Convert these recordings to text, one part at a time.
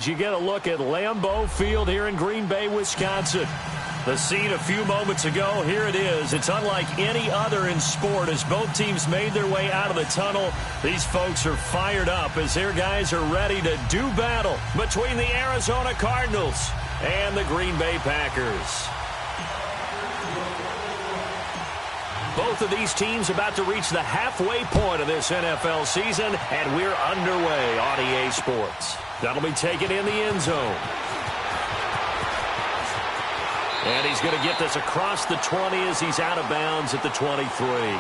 you get a look at Lambeau Field here in Green Bay, Wisconsin. The scene a few moments ago, here it is. It's unlike any other in sport as both teams made their way out of the tunnel. These folks are fired up as their guys are ready to do battle between the Arizona Cardinals and the Green Bay Packers. Both of these teams about to reach the halfway point of this NFL season, and we're underway on EA Sports. That'll be taken in the end zone. And he's going to get this across the 20 as he's out of bounds at the 23.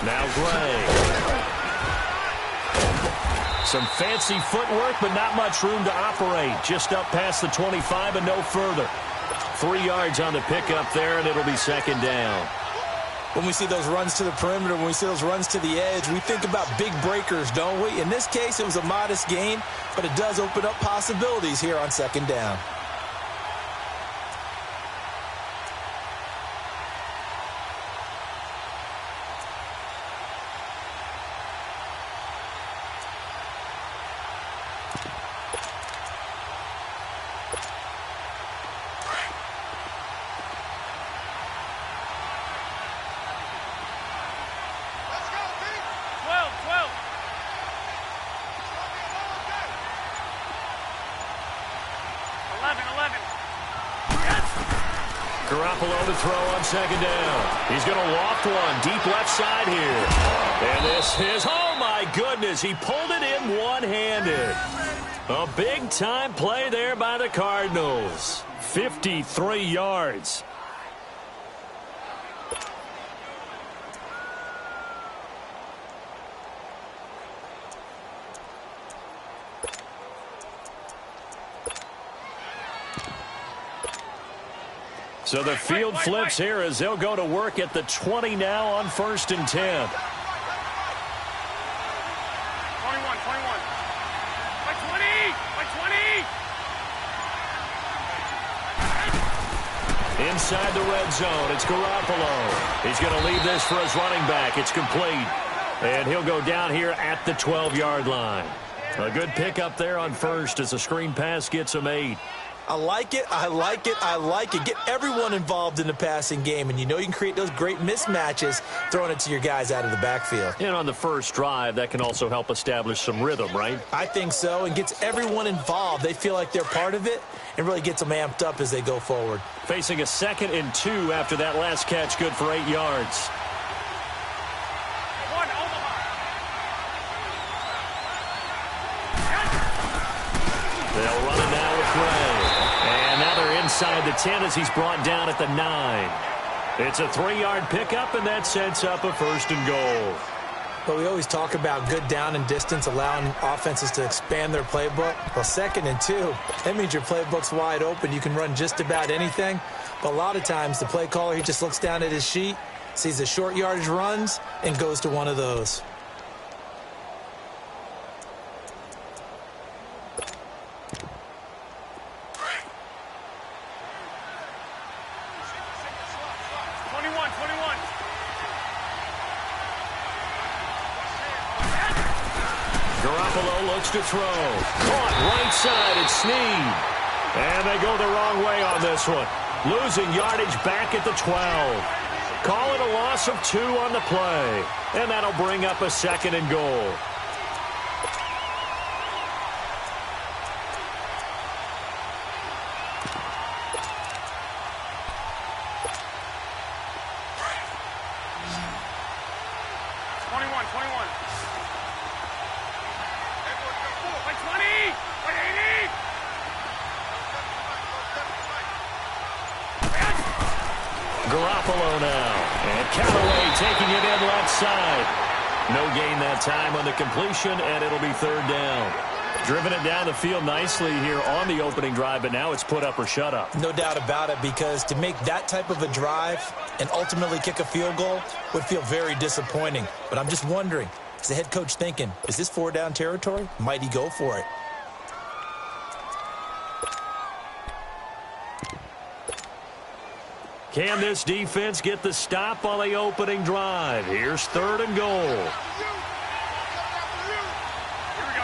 Now Gray. Some fancy footwork, but not much room to operate. Just up past the 25 and no further. 3 yards on the pickup there, and it'll be second down. When we see those runs to the perimeter, when we see those runs to the edge, we think about big breakers, don't we? In this case, it was a modest gain, but it does open up possibilities here on second down. Garoppolo to throw on second down. He's going to loft one deep left side here. And this is, oh my goodness, he pulled it in one-handed. A big-time play there by the Cardinals. 53 yards. So the field flips here as they'll go to work at the 20 now on 1st and 10. 21. By 20. Inside the red zone, it's Garoppolo. He's going to leave this for his running back. It's complete. And he'll go down here at the 12-yard line. A good pickup there on first as the screen pass gets him 8. I like it, I like it, I like it. Get everyone involved in the passing game, and you know you can create those great mismatches throwing it to your guys out of the backfield. And on the first drive, that can also help establish some rhythm, right? I think so, and gets everyone involved. They feel like they're part of it, and really gets them amped up as they go forward. Facing a 2nd and 2 after that last catch, good for 8 yards. They'll run it now with Gray. And now they're inside the 10 as he's brought down at the 9. It's a 3-yard pickup, and that sets up a 1st and goal. But we always talk about good down and distance, allowing offenses to expand their playbook. Well, 2nd and 2, that means your playbook's wide open. You can run just about anything. But a lot of times, the play caller, he just looks down at his sheet, sees the short yardage runs, and goes to one of those. To throw. Caught right side. It's Snead. And they go the wrong way on this one. Losing yardage back at the 12. Call it a loss of 2 on the play. And that'll bring up a 2nd and goal. Garoppolo now. And Callaway taking it in left side. No gain that time on the completion, and it'll be third down. Driven it down the field nicely here on the opening drive, but now it's put up or shut up. No doubt about it, because to make that type of a drive and ultimately kick a field goal would feel very disappointing. But I'm just wondering, is the head coach thinking, is this 4-down territory? Might he go for it? Can this defense get the stop on the opening drive? Here's third and goal. Here we go.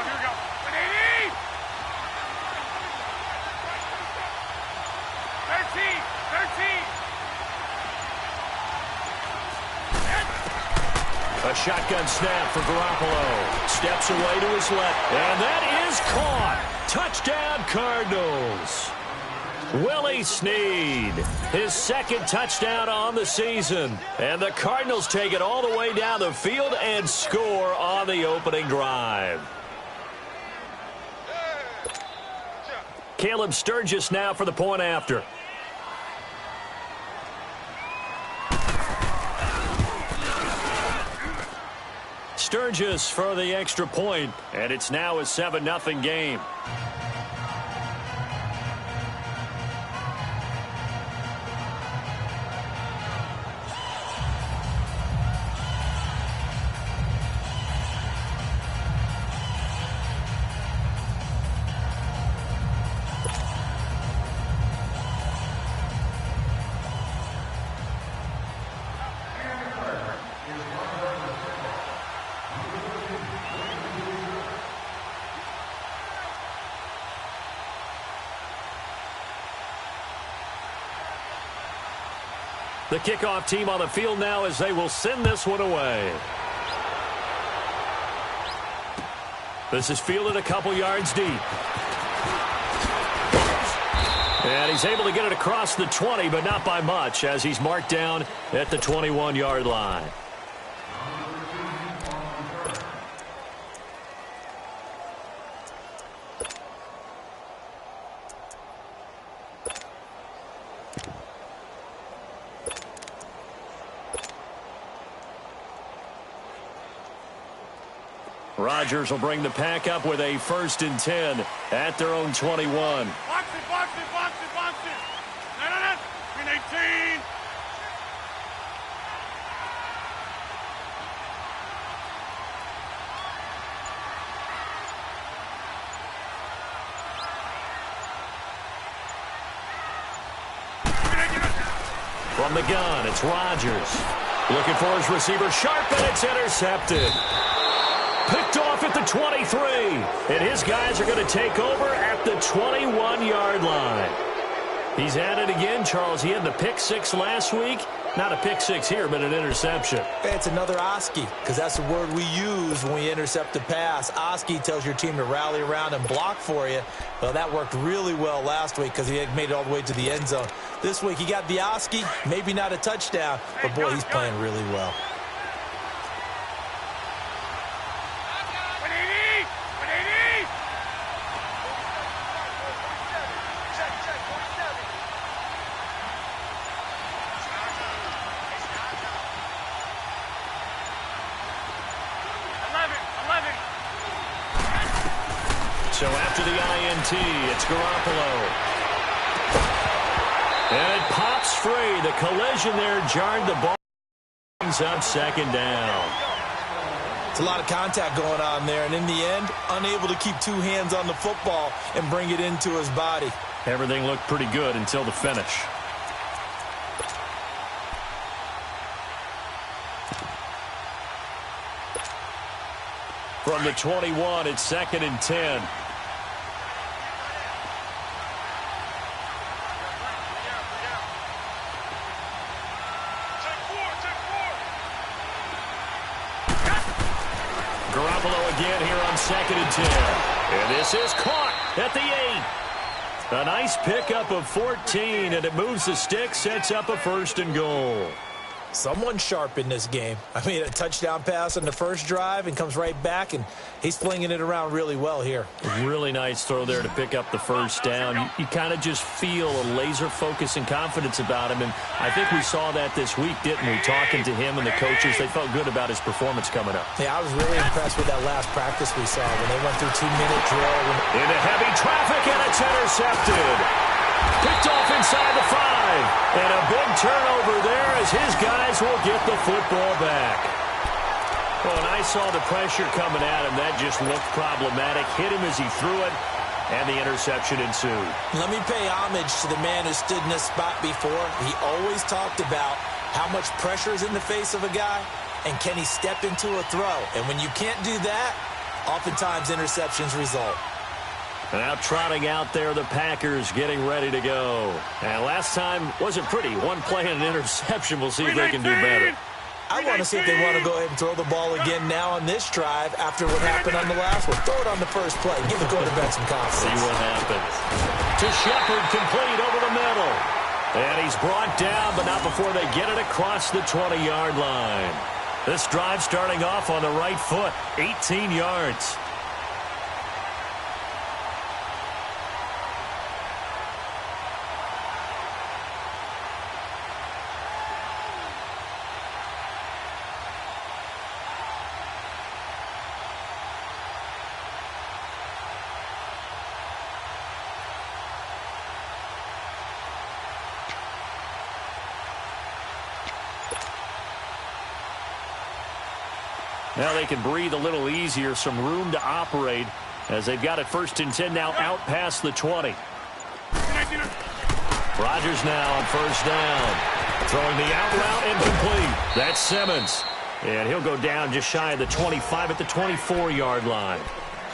180! 13! A shotgun snap for Garoppolo. Steps away to his left. And that is caught. Touchdown, Cardinals. Willie Snead, his second touchdown on the season. And the Cardinals take it all the way down the field and score on the opening drive. Caleb Sturgis now for the point after. Sturgis for the extra point, and it's now a 7-0 game. The kickoff team on the field now as they will send this one away. This is fielded a couple yards deep. And he's able to get it across the 20, but not by much, as he's marked down at the 21-yard line. Rodgers will bring the pack up with a 1st and 10 at their own 21. Box it. No. Green 18. From the gun, it's Rodgers. Looking for his receiver, sharp, and it's intercepted. Picked off at the 23. And his guys are going to take over at the 21-yard line. He's at it again, Charles. He had the pick six last week. Not a pick six here, but an interception. It's another Oski, because that's the word we use when we intercept a pass. Oski tells your team to rally around and block for you. Well, that worked really well last week because he had made it all the way to the end zone. This week he got the Oski, maybe not a touchdown, but boy, he's playing really well. So after the INT, it's Garoppolo. And it pops free. The collision there jarred the ball. Brings up 2nd down. It's a lot of contact going on there, and in the end, unable to keep 2 hands on the football and bring it into his body. Everything looked pretty good until the finish. From the 21, it's 2nd and 10. Garoppolo again here on 2nd and 10. And this is caught at the 8. A nice pickup of 14, and it moves the stick, sets up a 1st and goal. Someone's sharp in this game. I mean, a touchdown pass on the first drive and comes right back, and he's flinging it around really well here. Really nice throw there to pick up the first down. You kind of just feel a laser focus and confidence about him, and I think we saw that this week, didn't we? Talking to him and the coaches, they felt good about his performance coming up. Yeah, I was really impressed with that last practice we saw when they went through 2-minute drill. Into heavy traffic, and it's intercepted. Picked off inside the 5. And a big turnover there as his guys will get the football back. Well, and I saw the pressure coming at him. That just looked problematic. Hit him as he threw it, and the interception ensued. Let me pay homage to the man who stood in this spot before. He always talked about how much pressure is in the face of a guy, and can he step into a throw. And when you can't do that, oftentimes interceptions result. Now trotting out there, the Packers getting ready to go. And last time wasn't pretty. One play and an interception. We'll see if they can do better. I want to see if they want to go ahead and throw the ball again now on this drive after what happened on the last one. Throw it on the first play. Give the quarterback some confidence. See what happens. To Shepard, complete over the middle. And he's brought down, but not before they get it across the 20-yard line. This drive starting off on the right foot. 18 yards. Now they can breathe a little easier, some room to operate as they've got it 1st and 10 now out past the 20. Rodgers now on 1st down. Throwing the out route incomplete. That's Simmons. And he'll go down just shy of the 25 at the 24-yard line.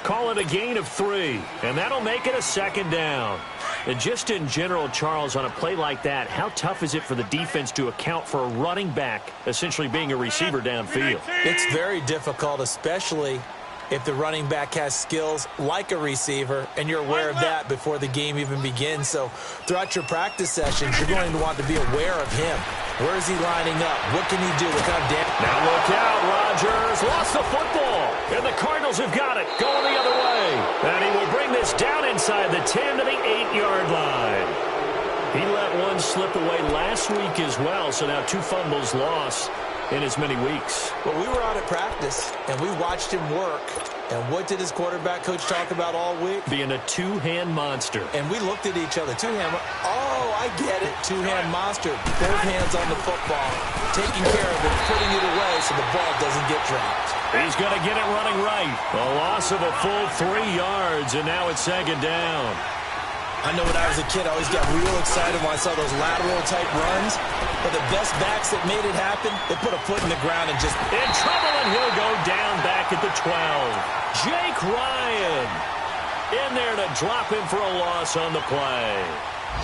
Call it a gain of 3, and that'll make it a 2nd down. And just in general, Charles, on a play like that, how tough is it for the defense to account for a running back essentially being a receiver downfield? It's very difficult, especially if the running back has skills like a receiver, and you're aware of that before the game even begins. So throughout your practice sessions, you're going to want to be aware of him. Where is he lining up? What can he do? What kind of damage? Now look out, Rodgers lost the football, and the Cardinals have got it, going the other way. And he will bring this down inside the 10 to the 8-yard line. He let one slip away last week as well, so now 2 fumbles lost in as many weeks. Well, we were out at practice, and we watched him work. And what did his quarterback coach talk about all week? Being a two-hand monster. And we looked at each other. Two-hand. Oh, I get it. Two-hand monster. Both hands on the football, taking care of it, putting it away so the ball doesn't get dropped. He's going to get it running right. A loss of a full 3 yards, and now it's 2nd down. I know when I was a kid, I always got real excited when I saw those lateral-type runs. But the best backs that made it happen, they put a foot in the ground and just... In trouble, and he'll go down back at the 12. Jake Ryan in there to drop him for a loss on the play.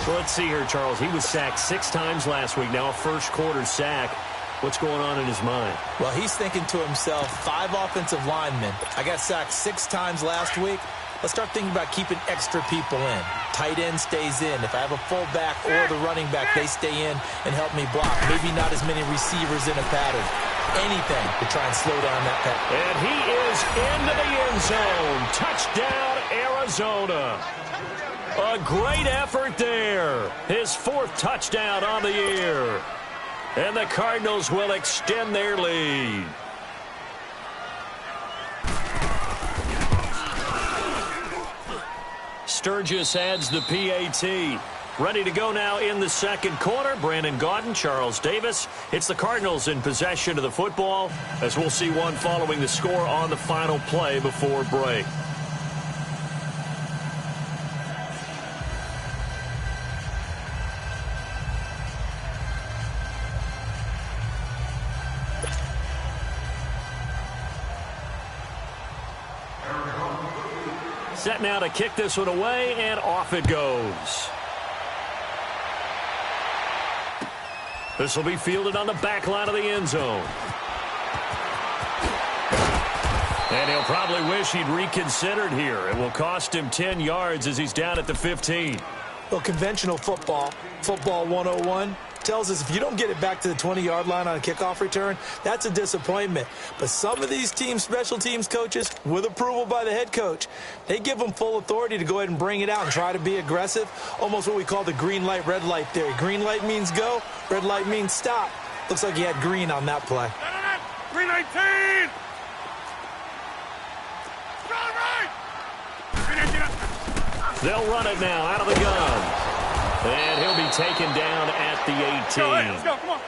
So let's see here, Charles. He was sacked 6 times last week. Now a first-quarter sack. What's going on in his mind? Well, he's thinking to himself, 5 offensive linemen. I got sacked 6 times last week. Let's start thinking about keeping extra people in. Tight end stays in. If I have a fullback or the running back, they stay in and help me block. Maybe not as many receivers in a pattern. Anything to try and slow down that pass. And he is into the end zone. Touchdown, Arizona. A great effort there. His 4th touchdown on the year. And the Cardinals will extend their lead. Sturgis adds the PAT. Ready to go now in the 2nd quarter. Brandon Gaudin, Charles Davis. It's the Cardinals in possession of the football, as we'll see one following the score on the final play before break. Set now to kick this one away, and off it goes. This will be fielded on the back line of the end zone. And he'll probably wish he'd reconsidered here. It will cost him 10 yards as he's down at the 15. Well, conventional football, football 101, tells us if you don't get it back to the 20-yard line on a kickoff return, that's a disappointment. But some of these teams, special teams coaches, with approval by the head coach, they give them full authority to go ahead and bring it out and try to be aggressive, almost what we call the green light, red light theory. Green light means go, red light means stop. Looks like he had green on that play. 319! They'll run it now out of the gun. And he'll be taken down at the 18. Let's go, come on.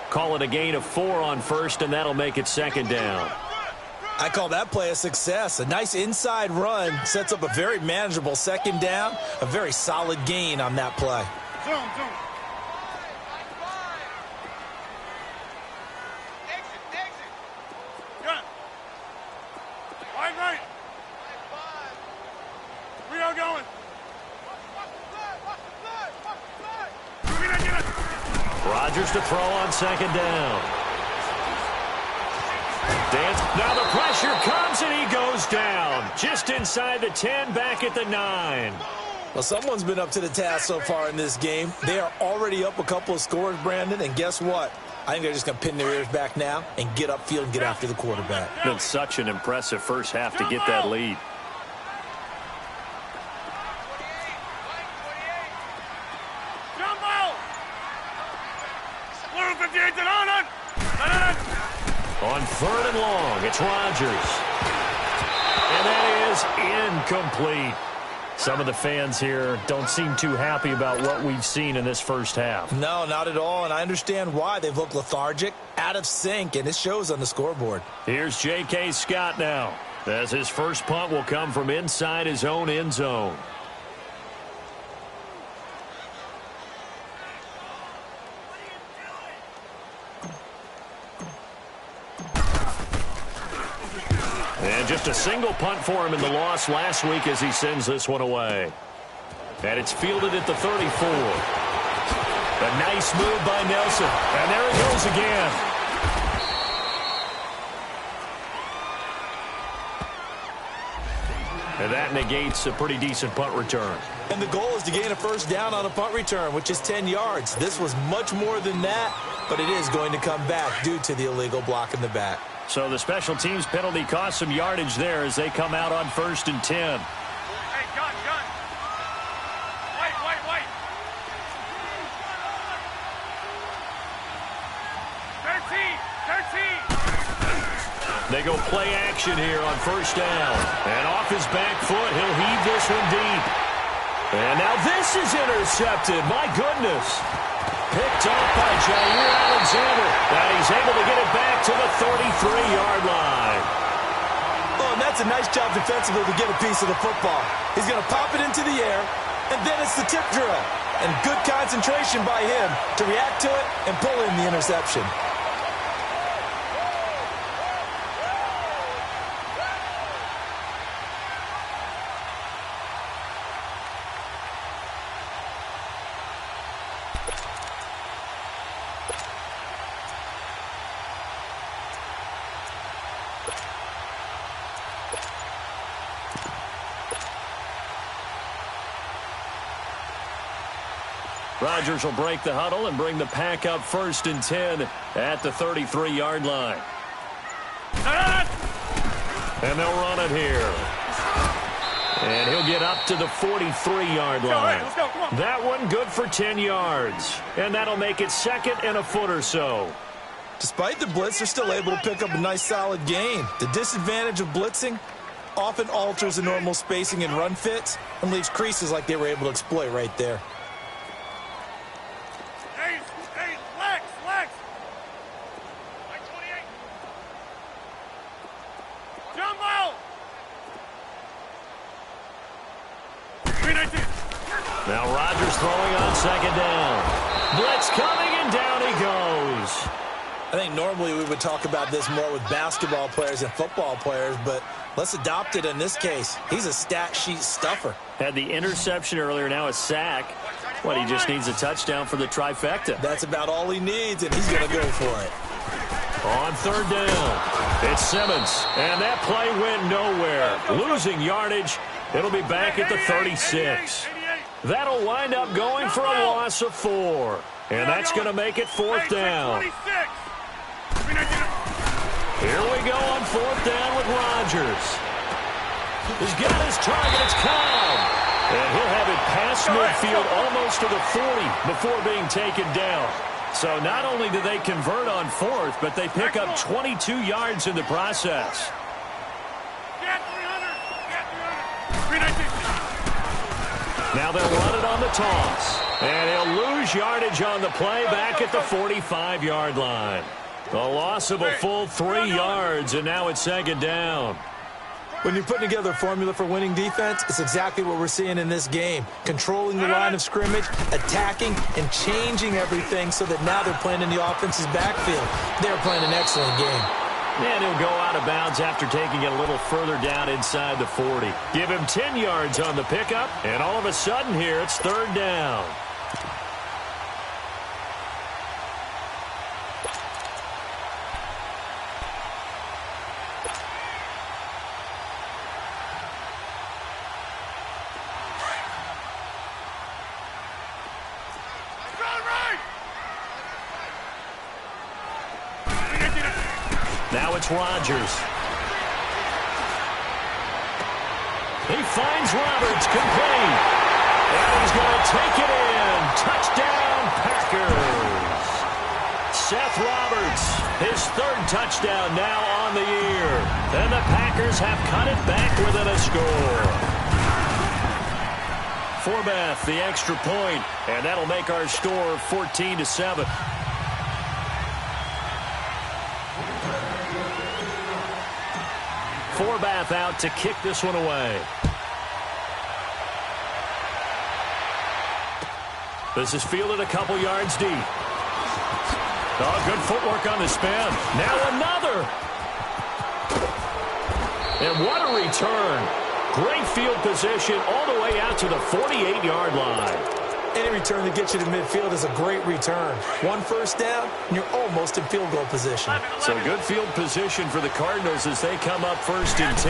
Call it a gain of 4 on first, and that'll make it second down. I call that play a success. A nice inside run sets up a very manageable second down, a very solid gain on that play. Zoom, zoom. Got it. Wide right. Rio going. Rodgers to throw on second down. Dance. Now the pressure comes, and he goes down. Just inside the 10, back at the 9. Well, someone's been up to the task so far in this game. They are already up a couple of scores, Brandon, and guess what? I think they're just going to pin their ears back now and get upfield and get after the quarterback. Been such an impressive first half to get that lead. On third and long, it's Rodgers. And that is incomplete. Some of the fans here don't seem too happy about what we've seen in this first half. No, not at all, and I understand why. They've looked lethargic, out of sync, and it shows on the scoreboard. Here's J.K. Scott now, as his first punt will come from inside his own end zone. And just a single punt for him in the loss last week as he sends this one away. And it's fielded at the 34. A nice move by Nelson. And there it goes again. And that negates a pretty decent punt return. And the goal is to gain a first down on a punt return, which is 10 yards. This was much more than that, but it is going to come back due to the illegal block in the back. So the special teams penalty cost some yardage there as they come out on 1st and 10. Hey, gun. White. 13. They go play action here on 1st down. And off his back foot, he'll heave this one deep. And now this is intercepted. My goodness. Picked off by Jair Alexander. And he's able to get it back to the 33-yard line. Oh, and that's a nice job defensively to get a piece of the football. He's going to pop it into the air, and then it's the tip drill. And good concentration by him to react to it and pull in the interception. Rodgers will break the huddle and bring the pack up 1st and 10 at the 33-yard line. And they'll run it here. And he'll get up to the 43-yard line. Let's go, come on. That one good for 10 yards. And that'll make it 2nd and a foot or so. Despite the blitz, they're still able to pick up a nice solid gain. The disadvantage of blitzing often alters the normal spacing and run fits and leaves creases like they were able to exploit right there. Hey, Lex. Like 28. Jumbo. 319. Now Rodgers throwing on 2nd down. Blitz coming, and down he goes. I think normally we would talk about this more with basketball players and football players, but let's adopt it in this case. He's a stat sheet stuffer. Had the interception earlier, now a sack. What, he just needs a touchdown for the trifecta. That's about all he needs, and he's going to go for it. On 3rd down, it's Simmons, and that play went nowhere. Losing yardage, it'll be back at the 36. That'll wind up going for a loss of 4. And that's going to make it fourth down. 26. Here we go on fourth down with Rodgers. He's got his target. It's Cobb. And he'll have it past midfield almost to the 40 before being taken down. So not only do they convert on fourth, but they pick up 22 yards in the process. Now they'll run it on the toss. And he'll lose yardage on the play back at the 45-yard line. A loss of a full 3 yards, and now it's second down. When you're putting together a formula for winning defense, it's exactly what we're seeing in this game. Controlling the line of scrimmage, attacking, and changing everything so that now they're playing in the offense's backfield. They're playing an excellent game. And he'll go out of bounds after taking it a little further down inside the 40. Give him 10 yards on the pickup, and all of a sudden here it's third down. Now it's Rodgers. He finds Roberts, complete. And he's going to take it in. Touchdown, Packers. Seth Roberts, his third touchdown now on the year. And the Packers have cut it back within a score. Forbath, the extra point, and that'll make our score 14-7. Forbath out to kick this one away. This is fielded a couple yards deep. Oh, good footwork on the spin. Now another. And what a return. Great field position all the way out to the 48-yard line. Any return that gets you to midfield is a great return. One first down, and you're almost in field goal position. So good field position for the Cardinals as they come up first and 10.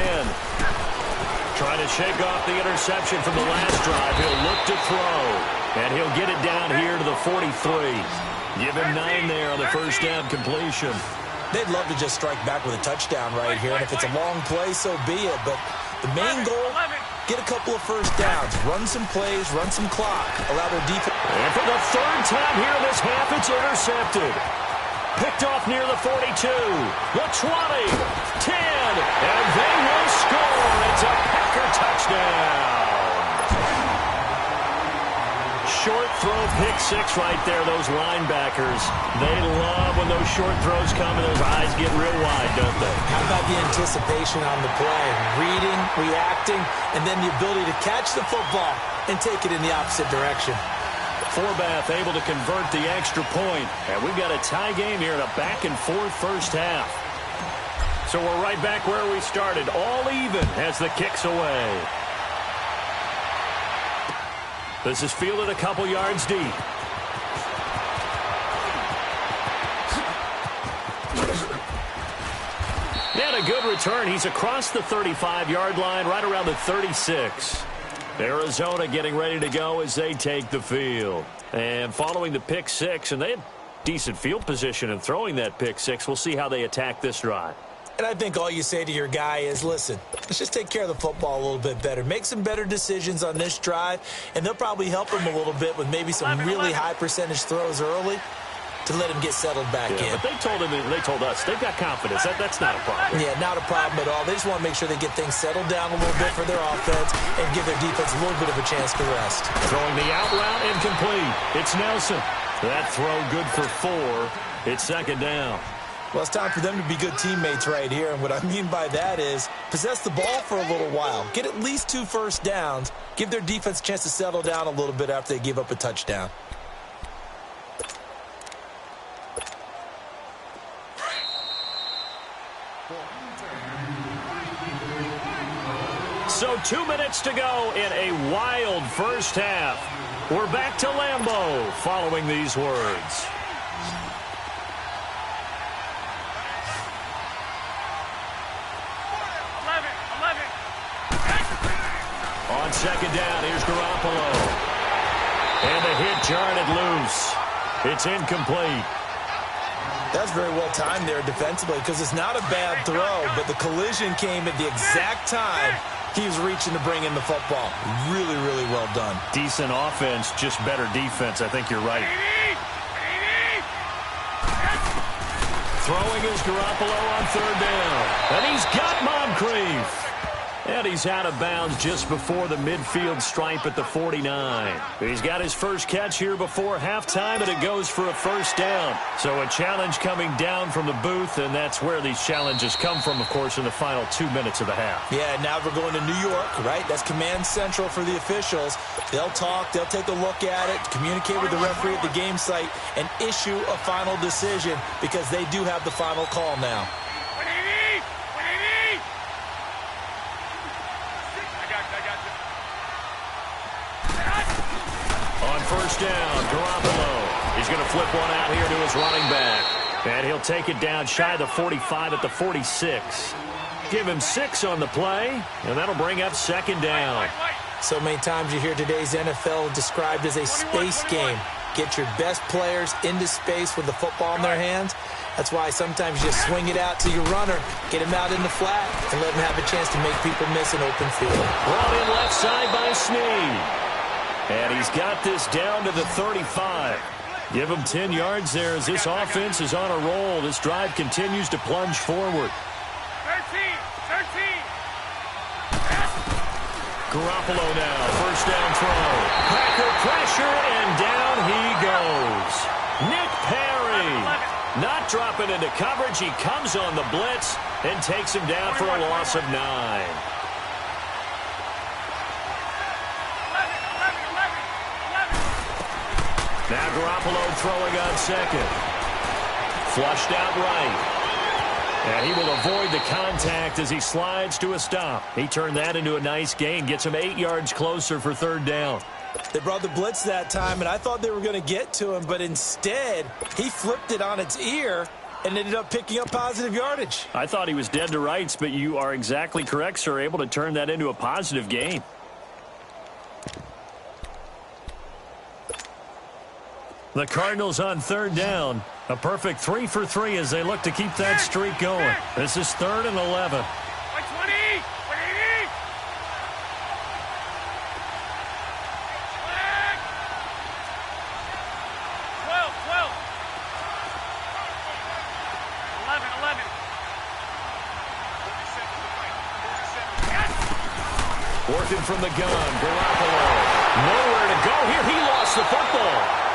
Trying to shake off the interception from the last drive. He'll look to throw, and he'll get it down here to the 43. Give him 9 there on the first down completion. They'd love to just strike back with a touchdown right here, and if it's a long play, so be it. But the main goal, get a couple of first downs, run some plays, run some clock, allow their defense. And for the third time here in this half, it's intercepted. Picked off near the 42, the 20, 10, and they will score. It's a Packer touchdown. Short throw, pick six right there, those linebackers. They love when those short throws come and those eyes get real wide, don't they? How about the anticipation on the play? Reading, reacting, and then the ability to catch the football and take it in the opposite direction. Forbath able to convert the extra point. And we've got a tie game here in a back-and-forth first half. So we're right back where we started, all even as the kick's away. This is fielded a couple yards deep. And a good return. He's across the 35-yard line, right around the 36. Arizona getting ready to go as they take the field. And following the pick six, and they had decent field position in throwing that pick six. We'll see how they attack this drive. And I think all you say to your guy is, listen, let's just take care of the football a little bit better. Make some better decisions on this drive, and they'll probably help him a little bit with maybe some really high percentage throws early to let him get settled back in. But they told him, they told us, they've got confidence. That's not a problem. Yeah, not a problem at all. They just want to make sure they get things settled down a little bit for their offense and give their defense a little bit of a chance to rest. Throwing the out route incomplete. It's Nelson. That throw good for 4. It's second down. Well, it's time for them to be good teammates right here, and what I mean by that is possess the ball for a little while. Get at least 2 first downs. Give their defense a chance to settle down a little bit after they give up a touchdown. So 2 minutes to go in a wild first half. We're back to Lambeau following these words. On second down, here's Garoppolo. And the hit jarred it loose. It's incomplete. That's very well timed there defensively because it's not a bad throw, but the collision came at the exact time he was reaching to bring in the football. Really, really well done. Decent offense, just better defense. I think you're right. Throwing is Garoppolo on third down. And he's got Moncrief. And he's out of bounds just before the midfield stripe at the 49. He's got his first catch here before halftime, and it goes for a first down. So a challenge coming down from the booth, and that's where these challenges come from, of course, in the final 2 minutes of the half. Yeah, now we're going to New York, right? That's command central for the officials. They'll talk, they'll take a look at it, communicate with the referee at the game site, and issue a final decision because they do have the final call now. First down, Garoppolo. He's going to flip one out here to his running back. And he'll take it down shy of the 45 at the 46. Give him 6 on the play, and that'll bring up second down. So many times you hear today's NFL described as a space game. Get your best players into space with the football in their hands. That's why sometimes you just swing it out to your runner, get him out in the flat, and let him have a chance to make people miss an open field. Brought in left side by Snead. And he's got this down to the 35. Give him 10 yards there as this offense is on a roll. This drive continues to plunge forward. 13. Garoppolo now, first down throw. Packer pressure, and down he goes. Nick Perry not dropping into coverage. He comes on the blitz and takes him down for a loss of 9. Now Garoppolo throwing on second. Flushed out right. And he will avoid the contact as he slides to a stop. He turned that into a nice gain. Gets him 8 yards closer for third down. They brought the blitz that time, and I thought they were going to get to him, but instead he flipped it on its ear and ended up picking up positive yardage. I thought he was dead to rights, but you are exactly correct, sir. Able to turn that into a positive gain. The Cardinals on third down. A perfect 3 for 3 as they look to keep that streak going. This is 3rd and 11. 120! 11. Working from the gun, Garoppolo. Nowhere to go here. He lost the football.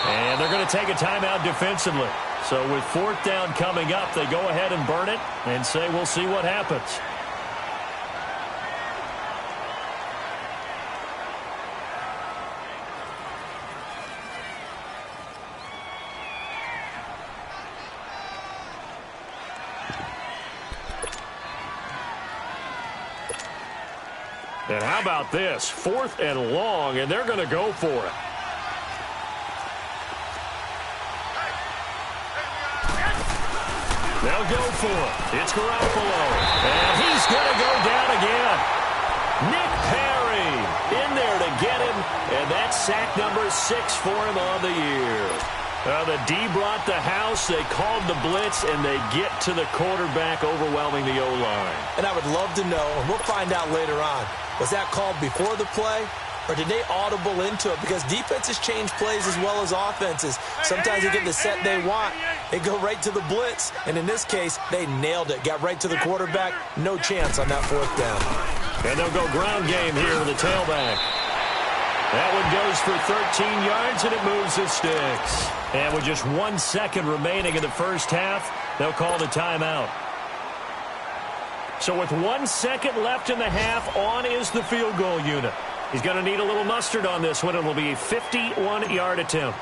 And they're going to take a timeout defensively. So with 4th down coming up, they go ahead and burn it and say we'll see what happens. And how about this? 4th and long, and they're going to go for it. They'll go for it. It's Garoppolo. And he's going to go down again. Nick Perry in there to get him. And that's sack number 6 for him on the year. The D brought the house. They called the blitz, and they get to the quarterback, overwhelming the O-line. And I would love to know, and we'll find out later on, was that called before the play? Or did they audible into it? Because defenses change plays as well as offenses. Sometimes they get the set they want. They go right to the blitz. And in this case, they nailed it. Got right to the quarterback. No chance on that 4th down. And they'll go ground game here with the tailback. That one goes for 13 yards, and it moves the sticks. And with just 1 second remaining in the first half, they'll call the timeout. So with 1 second left in the half, on is the field goal unit. He's going to need a little mustard on this one. It will be a 51-yard attempt.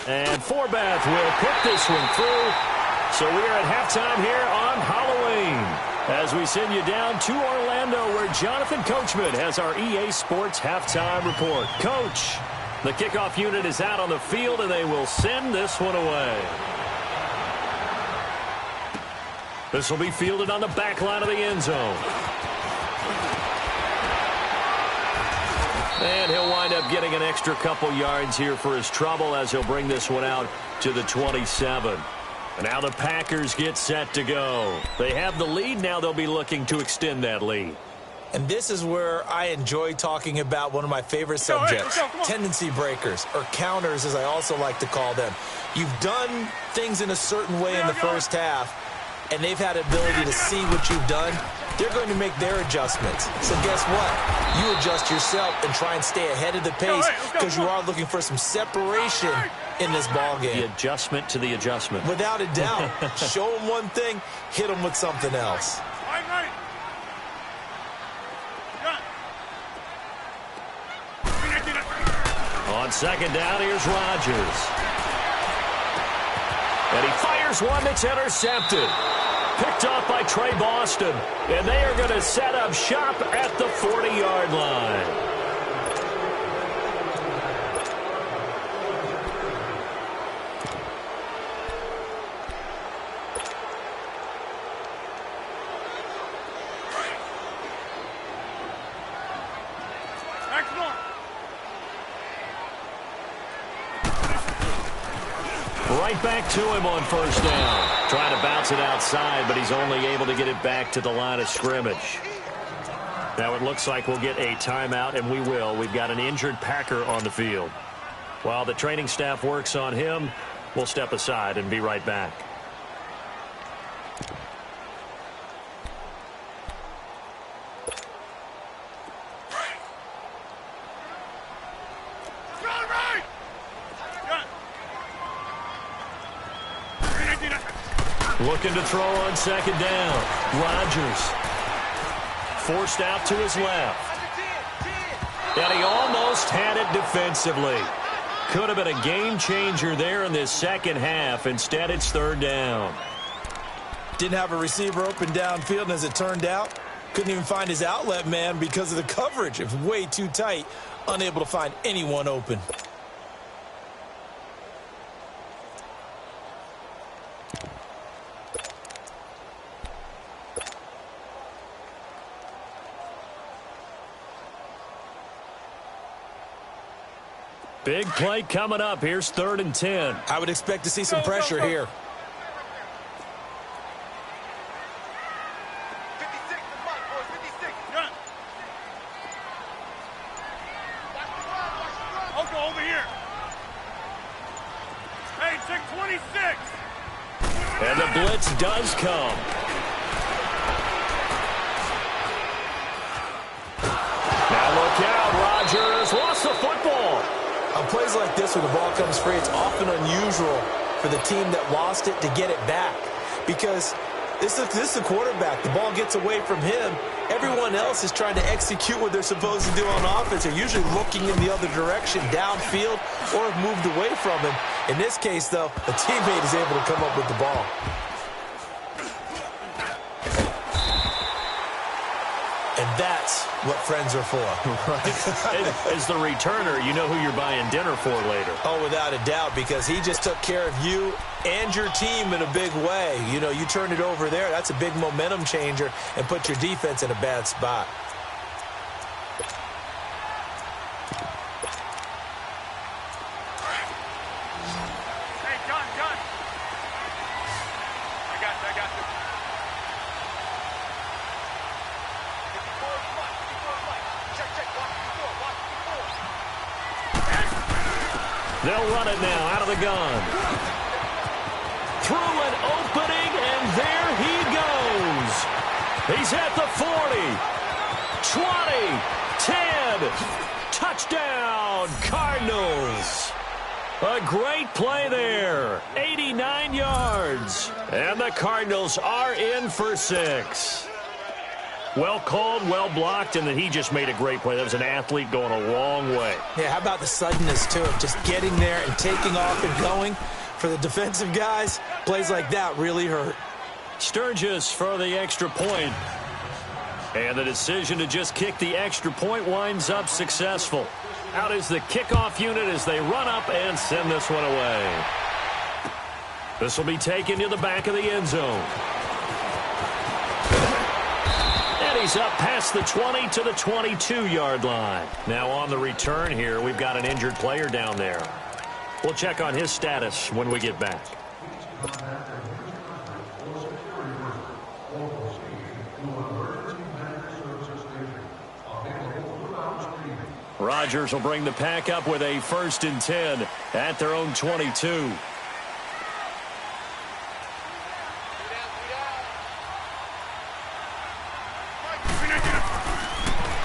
And Forbath will put this one through. So we are at halftime here on Halloween as we send you down to Orlando where Jonathan Coachman has our EA Sports halftime report. Coach, the kickoff unit is out on the field, and they will send this one away. This will be fielded on the back line of the end zone. And he'll wind up getting an extra couple yards here for his trouble as he'll bring this one out to the 27. And now the Packers get set to go. They have the lead. Now they'll be looking to extend that lead. And this is where I enjoy talking about one of my favorite subjects, tendency breakers, or counters as I also like to call them. You've done things in a certain way in the first half, and they've had the ability to see what you've done. They're going to make their adjustments. So guess what? You adjust yourself and try and stay ahead of the pace because you are looking for some separation in this ball game. The adjustment to the adjustment. Without a doubt. Show them one thing, hit them with something else. On second down, here's Rodgers. And he fires one that's intercepted. Picked off by Trey Boston. And they are going to set up shop at the 40-yard line. Right back to him on first down. Trying to bounce it outside, but he's only able to get it back to the line of scrimmage. Now it looks like we'll get a timeout, and we will. We've got an injured Packer on the field. While the training staff works on him, we'll step aside and be right back. Looking to throw on second down. Rodgers forced out to his left. And he almost had it defensively. Could have been a game changer there in this second half. Instead, it's third down. Didn't have a receiver open downfield, and as it turned out, couldn't even find his outlet man because of the coverage. It was way too tight, unable to find anyone open. Big play coming up. Here's 3rd and 10. I would expect to see some pressure here. 56, boys, 56. I'll go over here. Hey, check 26. And the blitz does come. Now look out. Rodgers lost the football. On plays like this where the ball comes free, it's often unusual for the team that lost it to get it back. Because this is the quarterback. The ball gets away from him. Everyone else is trying to execute what they're supposed to do on offense. They're usually looking in the other direction, downfield, or have moved away from him. In this case, though, a teammate is able to come up with the ball. And that's what friends are for. Right. As the returner, you know who you're buying dinner for later. Oh, without a doubt, because he just took care of you and your team in a big way. You know, you turned it over there. That's a big momentum changer and put your defense in a bad spot. Hey, John. I got you. They'll run it now out of the gun. Through an opening, and there he goes. He's at the 40, 20, 10. Touchdown, Cardinals. A great play there. 89 yards. And the Cardinals are in for 6. Well called, well blocked, and then he just made a great play. That was an athlete going a long way. Yeah, how about the suddenness to it? Just getting there and taking off and going. For the defensive guys, plays like that really hurt. Sturgis for the extra point. And the decision to just kick the extra point winds up successful. Out is the kickoff unit as they run up and send this one away. This will be taken to the back of the end zone. And And he's up past the 20 to the 22-yard line. Now on the return here, we've got an injured player down there. We'll check on his status when we get back. Rodgers will bring the pack up with a 1st and 10 at their own 22.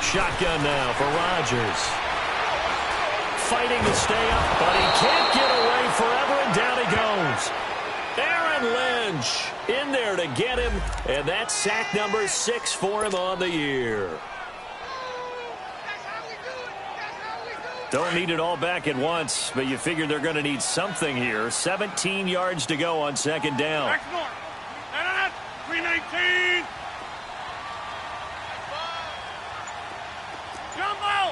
Shotgun now for Rodgers. Fighting to stay up, but he can't get away forever, and down he goes. Aaron Lynch in there to get him, and that's sack number 6 for him on the year. Don't need it all back at once, but you figure they're going to need something here. 17 yards to go on 2nd down. 319. Jumbo.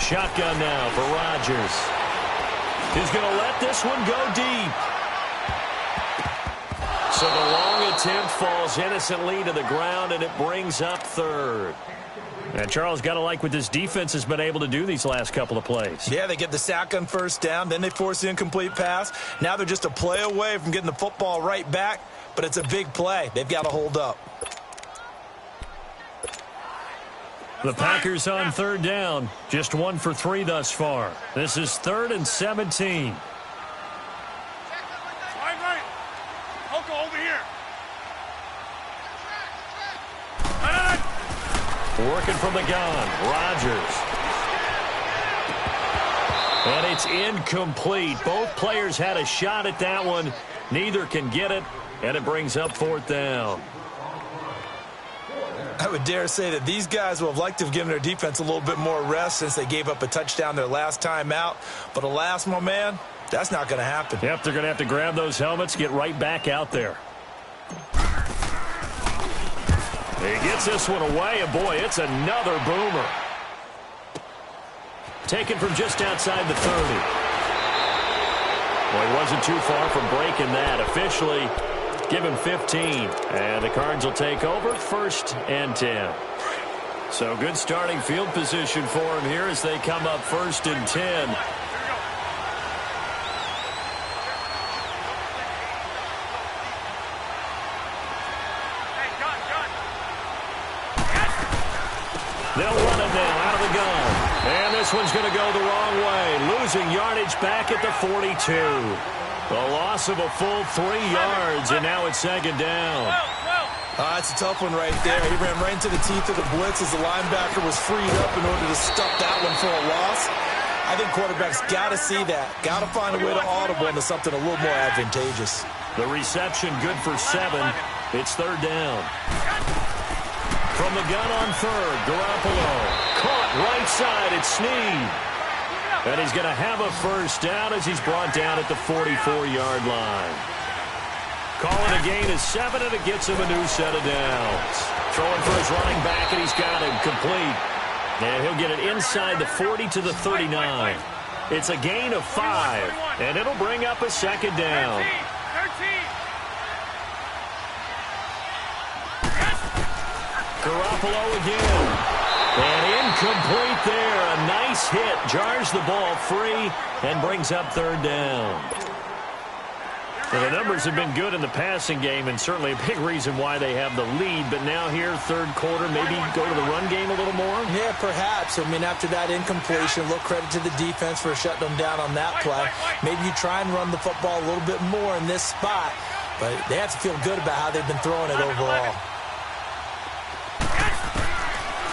Shotgun now for Rodgers. He's going to let this one go deep. So the long attempt falls innocently to the ground, and it brings up 3rd. And Charles, got to like what this defense has been able to do these last couple of plays. Yeah, they get the sack on 1st down, then they force the incomplete pass. Now they're just a play away from getting the football right back, but it's a big play. They've got to hold up. The Packers on 3rd down, just 1 for 3 thus far. This is 3rd and 17. Working from the gun, Rodgers. And it's incomplete. Both players had a shot at that one. Neither can get it, and it brings up 4th down. I would dare say that these guys will have liked to have given their defense a little bit more rest since they gave up a touchdown their last time out. But alas, my man, that's not going to happen. Yep, they're going to have to grab those helmets, get right back out there. He gets this one away, and boy, it's another boomer. Taken from just outside the 30. Well, he wasn't too far from breaking that. Officially, give him 15. And the Cards will take over 1st and 10. So good starting field position for him here as they come up 1st and 10. They'll run it now out of the gun. And this one's going to go the wrong way. Losing yardage back at the 42. A loss of a full 3 yards, and now it's 2nd down. That's a tough one right there. He ran right into the teeth of the blitz as the linebacker was freed up in order to stop that one for a loss. I think quarterbacks got to see that. Got to find a way to audible into something a little more advantageous. The reception good for 7. It's 3rd down. From the gun on 3rd, Garoppolo. Caught right side, it's Snead. And he's going to have a 1st down as he's brought down at the 44-yard line. Calling a gain of 7, and it gets him a new set of downs. Throwing for his running back, and he's got him complete. And he'll get it inside the 40 to the 39. It's a gain of 5, and it'll bring up a 2nd down. Garoppolo again. And incomplete there. A nice hit. Jars the ball free and brings up 3rd down. Well, the numbers have been good in the passing game and certainly a big reason why they have the lead. But now here, 3rd quarter, maybe go to the run game a little more? Yeah, perhaps. I mean, after that incompletion, a little credit to the defense for shutting them down on that play. Maybe you try and run the football a little bit more in this spot. But they have to feel good about how they've been throwing it overall.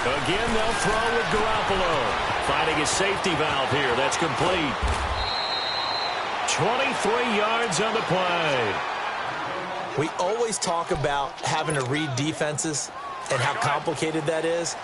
Again, they'll throw with Garoppolo. Finding his safety valve here. That's complete. 23 yards on the play. We always talk about having to read defenses and how complicated that is.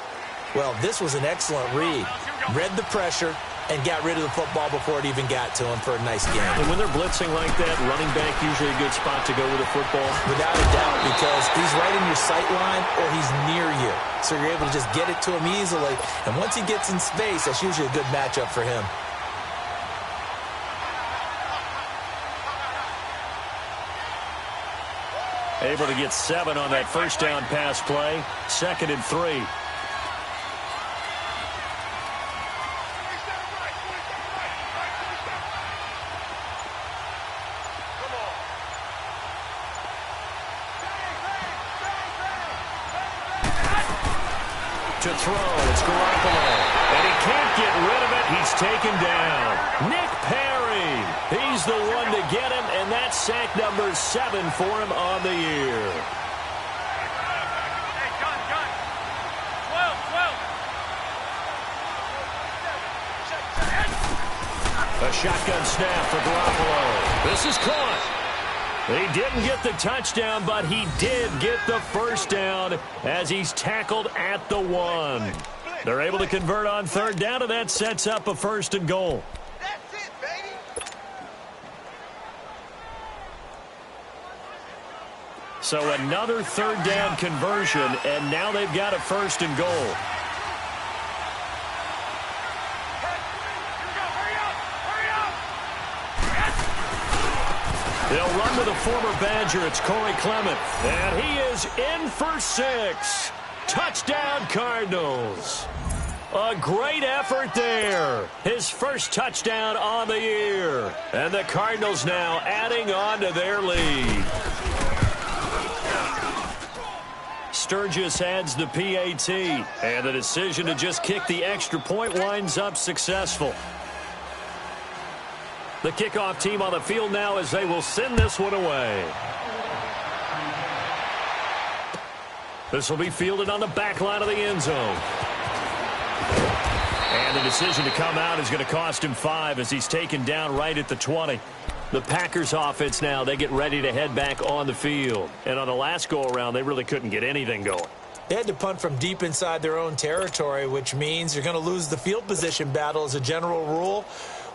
Well, this was an excellent read. Read the pressure and got rid of the football before it even got to him for a nice game. And when they're blitzing like that, running back usually a good spot to go with the football? Without a doubt, because he's right in your sight line or he's near you. So you're able to just get it to him easily. And once he gets in space, that's usually a good matchup for him. Able to get 7 on that first down pass play. 2nd and 3. To throw, it's Garoppolo. And he can't get rid of it. He's taken down. Nick Perry. He's the one to get him, and that's sack number 7 for him on the year. Hey, gun. 12. A shotgun snap for Garoppolo. This is caught. He didn't get the touchdown, but he did get the first down as he's tackled at the 1. They're able to convert on 3rd down, and that sets up a 1st and goal. That's it, baby. So another 3rd down conversion, and now they've got a 1st and goal. They'll run with a former Badger. It's Corey Clement. And he is in for 6. Touchdown, Cardinals. A great effort there. His first touchdown on the year. And the Cardinals now adding on to their lead. Sturgis adds the PAT. And the decision to just kick the extra point winds up successful. The kickoff team on the field now as they will send this one away. This will be fielded on the back line of the end zone. And the decision to come out is going to cost him 5 as he's taken down right at the 20. The Packers offense now, they get ready to head back on the field. And on the last go-around, they really couldn't get anything going. They had to punt from deep inside their own territory, which means you're going to lose the field position battle as a general rule.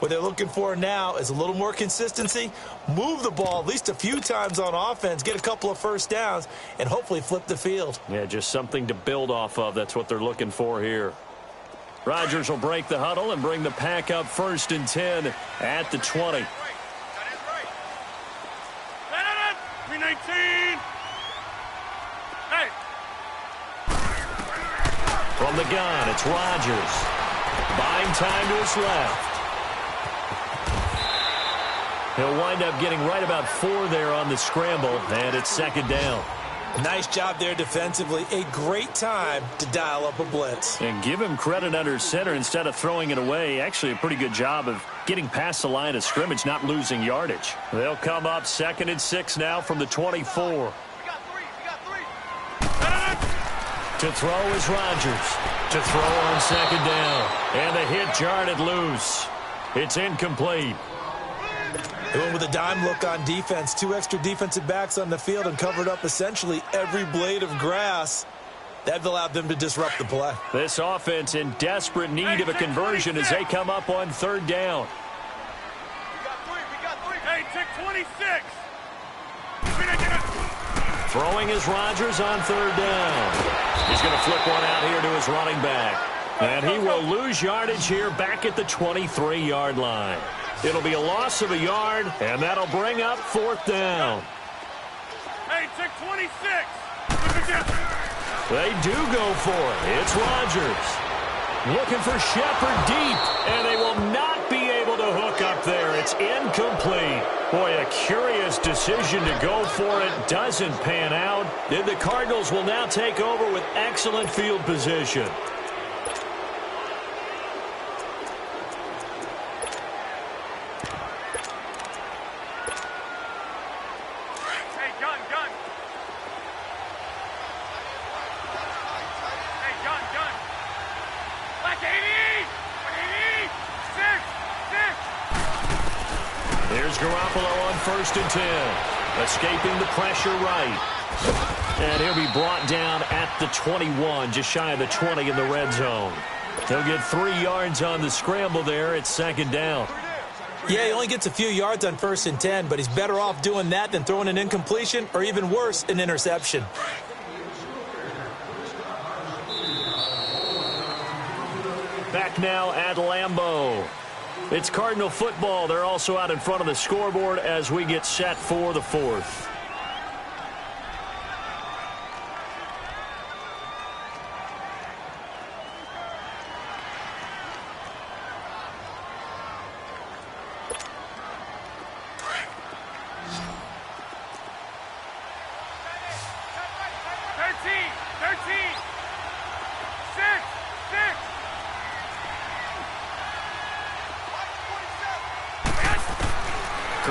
What they're looking for now is a little more consistency, move the ball at least a few times on offense, get a couple of first downs, and hopefully flip the field. Yeah, just something to build off of. That's what they're looking for here. Rodgers will break the huddle and bring the pack up 1st and 10 at the 20. That is right. 319. Hey. From the gun, it's Rodgers. Buying time to his left. He'll wind up getting right about 4 there on the scramble, and it's 2nd down. Nice job there defensively. A great time to dial up a blitz. And give him credit under center instead of throwing it away. Actually, a pretty good job of getting past the line of scrimmage, not losing yardage. They'll come up 2nd and 6 now from the 24. We got 3. To throw is Rodgers. To throw on 2nd down. And the hit jarred loose. It's incomplete. They went with a dime look on defense. 2 extra defensive backs on the field and covered up essentially every blade of grass. That allowed them to disrupt the play. This offense in desperate need of a conversion as they come up on 3rd down. We got 3. Hey, tick 26. Throwing is Rodgers on 3rd down. He's going to flip one out here to his running back. And he will lose yardage here back at the 23-yard line. It'll be a loss of a yard, and that'll bring up 4th down. Hey, tick 26. They do go for it. It's Rodgers. Looking for Shepard deep, and they will not be able to hook up there. It's incomplete. Boy, a curious decision to go for it. Doesn't pan out. And the Cardinals will now take over with excellent field position. Garoppolo on 1st and 10. Escaping the pressure right. And he'll be brought down at the 21, just shy of the 20 in the red zone. He'll get 3 yards on the scramble there. It's 2nd down. Yeah, he only gets a few yards on 1st and 10, but he's better off doing that than throwing an incompletion or even worse, an interception. Back now at Lambeau. It's Cardinal football. They're also out in front of the scoreboard as we get set for the 4th.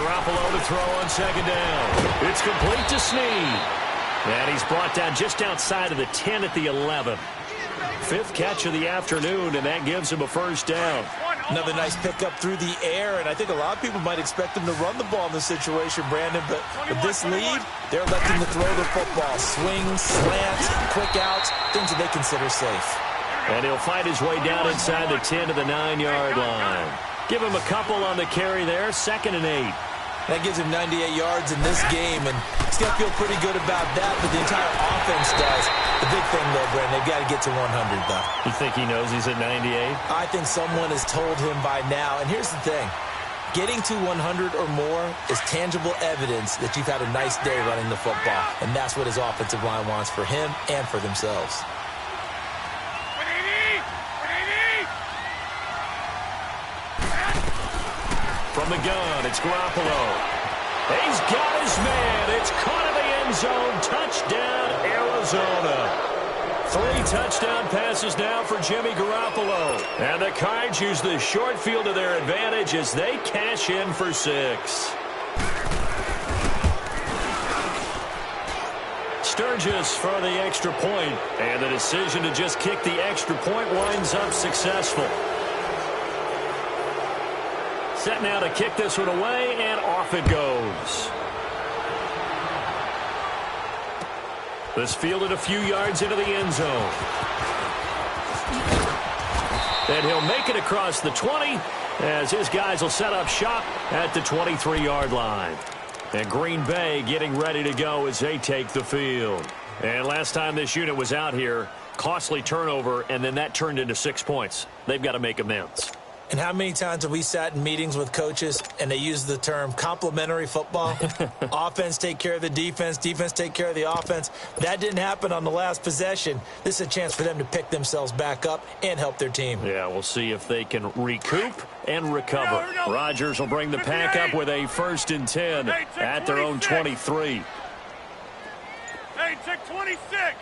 Garoppolo to throw on second down. It's complete to Snead. And he's brought down just outside of the 10 at the 11. Fifth catch of the afternoon, and that gives him a first down. Another nice pickup through the air, and I think a lot of people might expect him to run the ball in this situation, Brandon, but with this lead, they're electing to throw the football. Swings, slants, quick outs, things that they consider safe. And he'll fight his way down inside the 10 to the 9-yard line. Give him a couple on the carry there, 2nd and 8. That gives him 98 yards in this game, and he's going to feel pretty good about that, but the entire offense does. The big thing, though, Brandon, they've got to get to 100, though. You think he knows he's at 98? I think someone has told him by now, and here's the thing. Getting to 100 or more is tangible evidence that you've had a nice day running the football, and that's what his offensive line wants for him and for themselves. From the gun, it's Garoppolo. He's got his man. It's caught in the end zone. Touchdown, Arizona. 3 touchdown passes now for Jimmy Garoppolo. And the Cards use the short field to their advantage as they cash in for 6. Sturgis for the extra point. And the decision to just kick the extra point winds up successful. Set now to kick this one away, and off it goes. This fielded a few yards into the end zone. And he'll make it across the 20 as his guys will set up shop at the 23-yard line. And Green Bay getting ready to go as they take the field. And last time this unit was out here, costly turnover, and then that turned into 6 points. They've got to make amends. And how many times have we sat in meetings with coaches and they use the term complementary football? Offense take care of the defense, defense take care of the offense. That didn't happen on the last possession. This is a chance for them to pick themselves back up and help their team. Yeah, we'll see if they can recoup and recover. Rodgers will bring the pack up with a 1st and 10 at their own 23. Hey, check 26.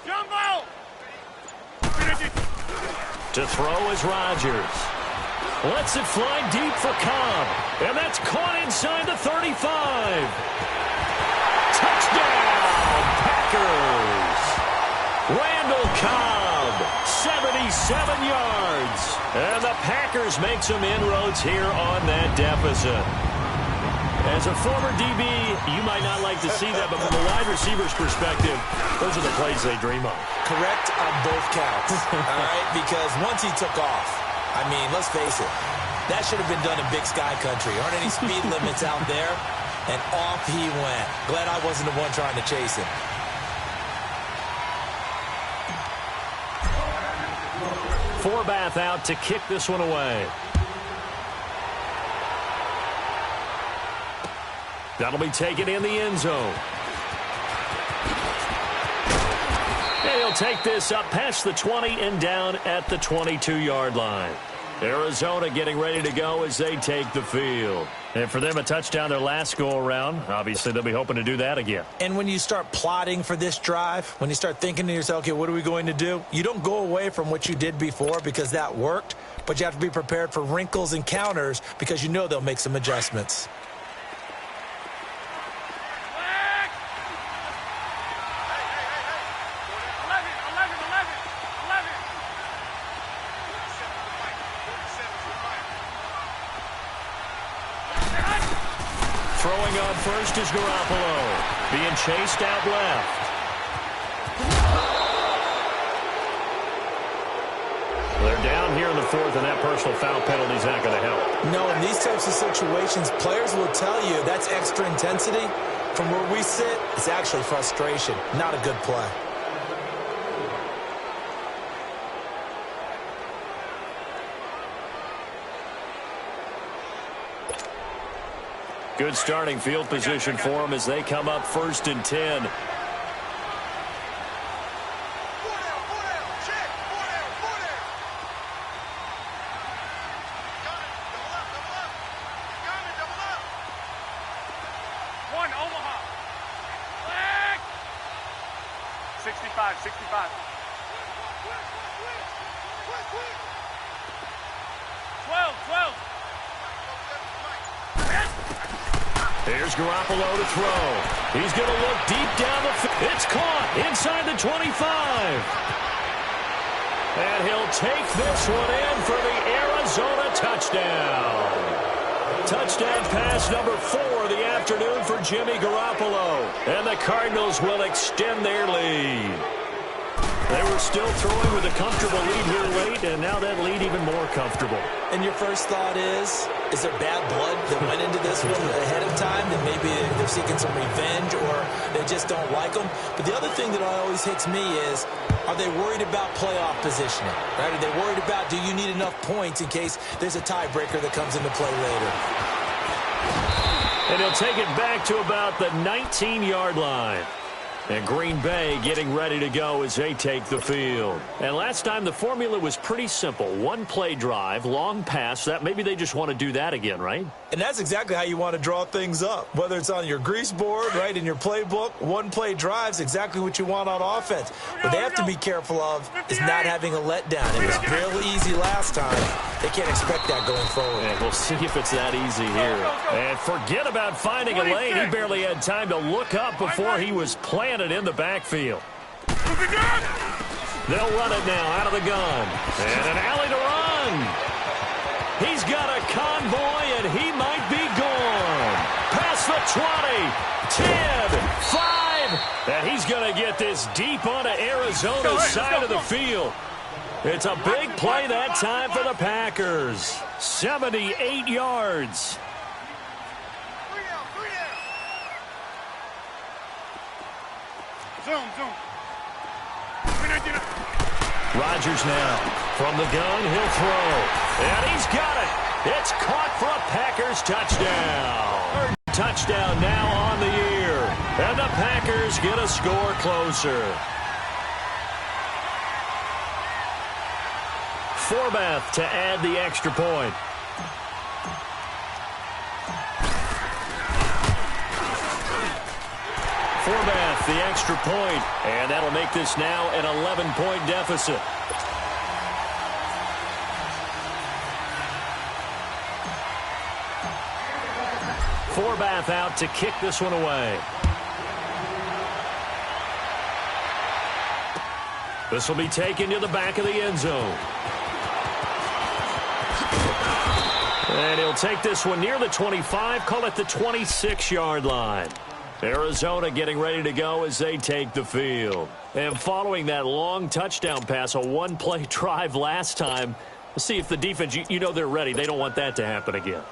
Jumbo. To throw is Rodgers. Lets it fly deep for Cobb. And that's caught inside the 35. Touchdown, Packers. Randall Cobb, 77 yards. And the Packers make some inroads here on that deficit. As a former DB, you might not like to see that, but from a wide receiver's perspective, those are the plays they dream of. Correct on both counts, all right? Because once he took off, I mean, let's face it, that should have been done in Big Sky Country. Aren't any speed limits out there? And off he went. Glad I wasn't the one trying to chase him. Forbath out to kick this one away. That'll be taken in the end zone. And he'll take this up past the 20 and down at the 22-yard line. Arizona getting ready to go as they take the field. And for them, a touchdown their last go-around. Obviously, they'll be hoping to do that again. And when you start plotting for this drive, when you start thinking to yourself, okay, what are we going to do? You don't go away from what you did before because that worked, but you have to be prepared for wrinkles and counters because you know they'll make some adjustments. Throwing on first is Garoppolo. Being chased out left. They're down here in the 4th, and that personal foul penalty is not going to help. No, in these types of situations, players will tell you that's extra intensity. From where we sit, it's actually frustration, not a good play. Good starting field position for them as they come up 1st and 10. One, Omaha. 65, 65. 12, 12. Here's Garoppolo to throw. He's going to look deep down the field. It's caught inside the 25. And he'll take this one in for the Arizona touchdown. Touchdown pass number 4 of the afternoon for Jimmy Garoppolo. And the Cardinals will extend their lead. They were still throwing with a comfortable lead here late, and now that lead even more comfortable. And your first thought is there bad blood that went into this one ahead of time? That maybe they're seeking some revenge or they just don't like them? But the other thing that always hits me is, are they worried about playoff positioning? Right? Are they worried about, do you need enough points in case there's a tiebreaker that comes into play later? And he'll take it back to about the 19-yard line. And Green Bay getting ready to go as they take the field. And last time the formula was pretty simple. One-play drive, long pass. That maybe they just want to do that again, right? And that's exactly how you want to draw things up. Whether it's on your grease board, right, in your playbook, one-play drive's exactly what you want on offense. What they have to be careful of is not having a letdown. It was real easy last time. They can't expect that going forward. And we'll see if it's that easy here. And forget about finding a lane. He barely had time to look up before he was planted in the backfield. They'll run it now out of the gun. And an alley to run. He's got a convoy, and he might be gone. Past the 20, 10, 5. And he's going to get this deep onto Arizona's side of the field. It's a big play that time for the Packers. 78 yards. Zoom. Rodgers now. From the gun, he'll throw. And he's got it. It's caught for a Packers touchdown. Touchdown now on the year. And the Packers get a score closer. Forbath to add the extra point. Forbath, the extra point, and that'll make this now an 11-point deficit. Forbath out to kick this one away. This will be taken to the back of the end zone. And he'll take this one near the 25, call it the 26-yard line. Arizona getting ready to go as they take the field. And following that long touchdown pass, a one-play drive last time, let's see if the defense, you know they're ready. They don't want that to happen again.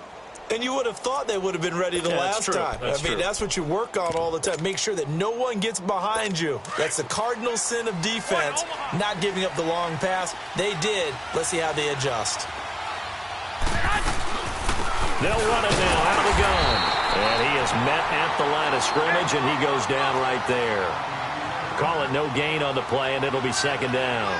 And you would have thought they would have been ready the last time. That's what you work on all the time. Make sure that no one gets behind you. That's the cardinal sin of defense, not giving up the long pass. They did. Let's see how they adjust. They'll run it now out of the gun. And he is met at the line of scrimmage, and he goes down right there. Call it no gain on the play, and it'll be second down.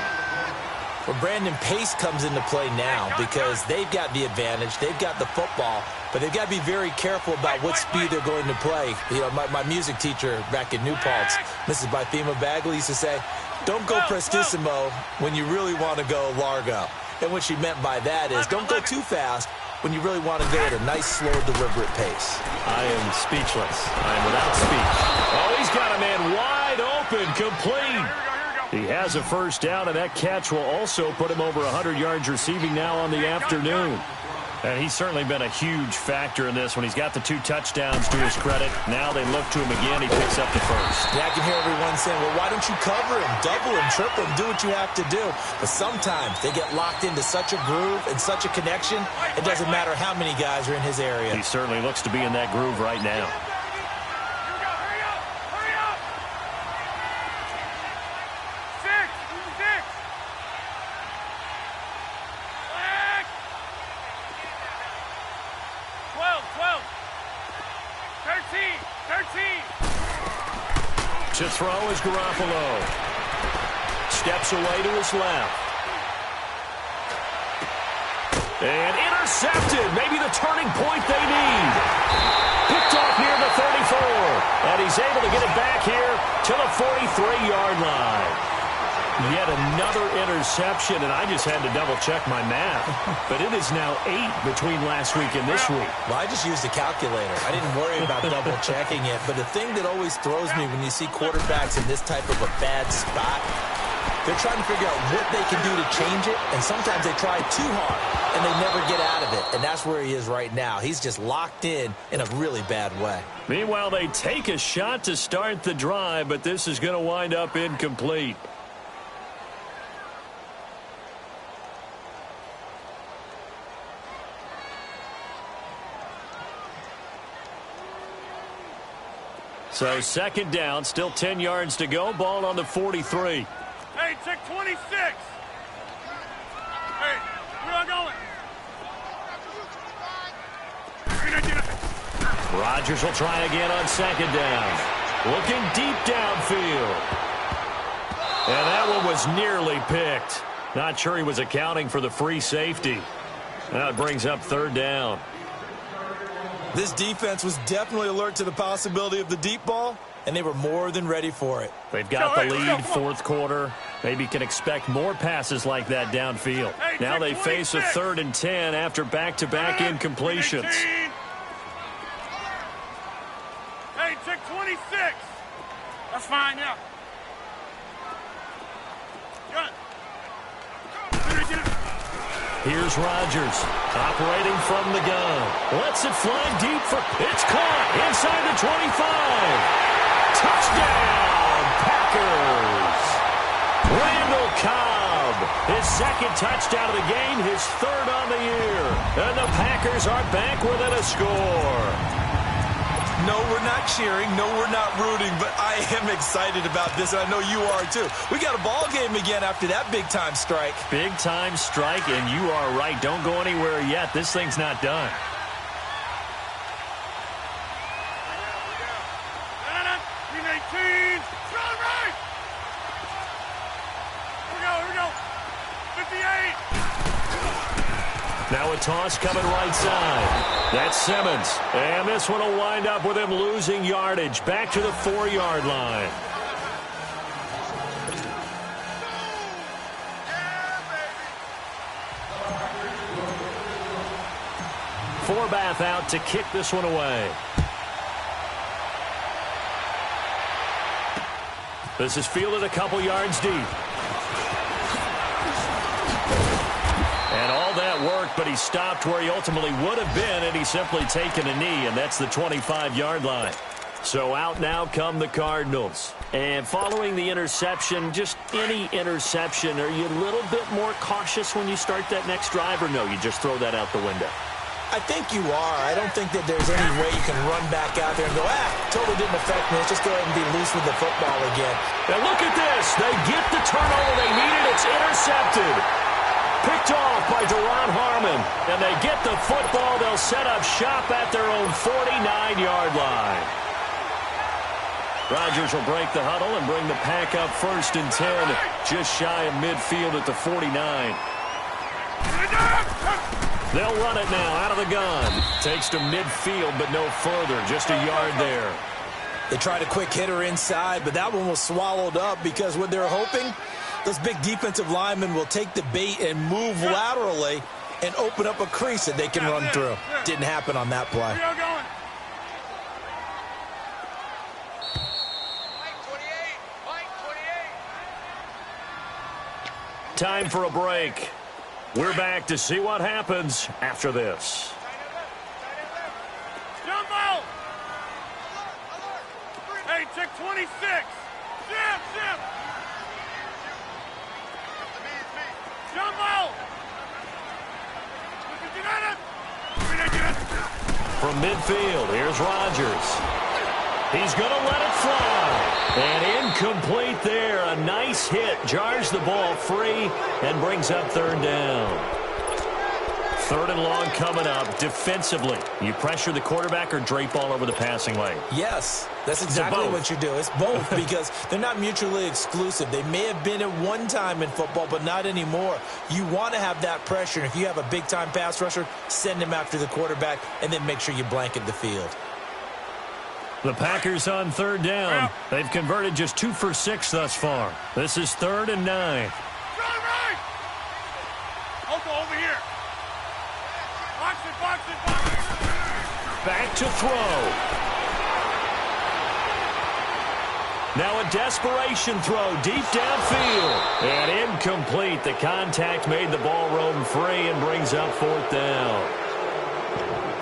Well, Brandon, pace comes into play now because they've got the advantage. They've got the football, but they've got to be very careful about what speed they're going to play. You know, my music teacher back in New Paltz, Mrs. Bythema Bagley, used to say, don't go prestissimo when you really want to go largo. And what she meant by that is don't go too fast when you really want to go at a nice, slow, deliberate pace. I am speechless. I am without speech. Oh, he's got a man wide open, complete. He has a first down, and that catch will also put him over 100 yards receiving now on the afternoon. And he's certainly been a huge factor in this when he's got the 2 touchdowns to his credit. Now they look to him again. He picks up the first. Yeah, I can hear everyone saying, well, why don't you cover him, double him, triple him, do what you have to do. But sometimes they get locked into such a groove and such a connection, it doesn't matter how many guys are in his area. He certainly looks to be in that groove right now. To throw is Garoppolo. Steps away to his left. And intercepted. Maybe the turning point they need. Picked off near the 34. And he's able to get it back here to the 43-yard line. Yet another interception, and I just had to double-check my math. But it is now 8 between last week and this week. Well, I just used a calculator. I didn't worry about double-checking it. But the thing that always throws me when you see quarterbacks in this type of a bad spot, they're trying to figure out what they can do to change it, and sometimes they try too hard, and they never get out of it. And that's where he is right now. He's just locked in a really bad way. Meanwhile, they take a shot to start the drive, but this is going to wind up incomplete. So second down, still 10 yards to go, ball on the 43. Hey, check 26. Hey, where are going? Rodgers will try again on second down. Looking deep downfield. And that one was nearly picked. Not sure he was accounting for the free safety. That brings up third down. This defense was definitely alert to the possibility of the deep ball, and they were more than ready for it. They've got the lead, fourth quarter. Maybe can expect more passes like that downfield. Now they face a 3rd and 10 after back-to-back incompletions. Hey, check 26. That's fine, yeah. Good. Here's Rodgers, operating from the gun. Lets it fly deep for... It's caught inside the 25. Touchdown, Packers. Randall Cobb, his second touchdown of the game, his 3rd on the year. And the Packers are back within a score. No, we're not cheering. No, we're not rooting. But I am excited about this, and I know you are too. We got a ball game again after that big-time strike. Big-time strike, and you are right. Don't go anywhere yet. This thing's not done. Now a toss coming right side. That's Simmons. And this one will wind up with him losing yardage. Back to the 4-yard line. Forbath out to kick this one away. This is fielded a couple yards deep. And all that worked, but he stopped where he ultimately would have been, and he's simply taken a knee, and that's the 25-yard line. So out now come the Cardinals. And following the interception, just any interception, are you a little bit more cautious when you start that next drive, or no, you just throw that out the window? I think you are. I don't think that there's any way you can run back out there and go, totally didn't affect me. Let's just go ahead and be loose with the football again. Now look at this. They get the turnover they needed. It's intercepted. Picked off by Duron Harmon. And they get the football. They'll set up shop at their own 49-yard line. Rodgers will break the huddle and bring the Pack up 1st and 10. Just shy of midfield at the 49. They'll run it now out of the gun. Takes to midfield, but no further. Just a yard there. They tried a quick hitter inside, but that one was swallowed up because what they're hoping, those big defensive linemen will take the bait and move laterally and open up a crease that they can run through. Didn't happen on that play. Time for a break. We're back to see what happens after this. Jump out! Hey, check 26. Jim! Jump out! From midfield, here's Rodgers. He's going to let it fly. And incomplete there. A nice hit. Jars the ball free and brings up 3rd down. 3rd and long coming up. Defensively, you pressure the quarterback or drape all over the passing lane? Yes, that's exactly what you do. It's both because they're not mutually exclusive. They may have been at one time in football, but not anymore. You want to have that pressure. And if you have a big-time pass rusher, send him after the quarterback and then make sure you blanket the field. The Packers on third down. They've converted just 2 for 6 thus far. This is 3rd and 9. Over here. Box it, box it, box it. Back to throw. Now a desperation throw deep downfield. And incomplete. The contact made the ball roam free and brings up 4th down.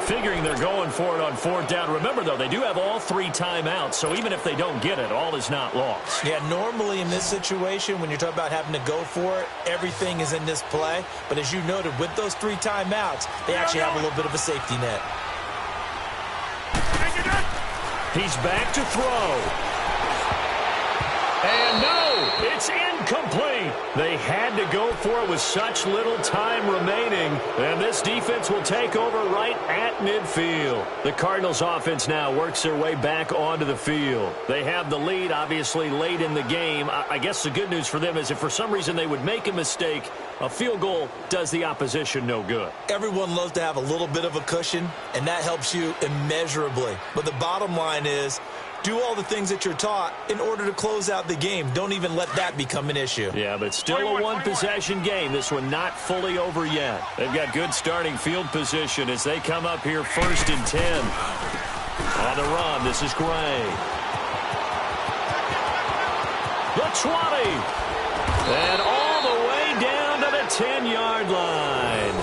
Figuring they're going for it on 4th down. Remember, though, they do have all 3 timeouts, so even if they don't get it, all is not lost. Yeah, normally in this situation, when you're talking about having to go for it, everything is in this play. But as you noted, with those 3 timeouts, they actually have a little bit of a safety net. He's back to throw. And no, it's incomplete. They had to go for it with such little time remaining. And this defense will take over right at midfield. The Cardinals offense now works their way back onto the field. They have the lead, obviously, late in the game. I guess the good news for them is if for some reason they would make a mistake, a field goal does the opposition no good. Everyone loves to have a little bit of a cushion, and that helps you immeasurably. But the bottom line is, do all the things that you're taught in order to close out the game. Don't even let that become an issue. Yeah, but it's still a one-possession game. This one not fully over yet. They've got good starting field position as they come up here 1st and 10. On the run, this is Gray. The 20. And all the way down to the 10-yard line.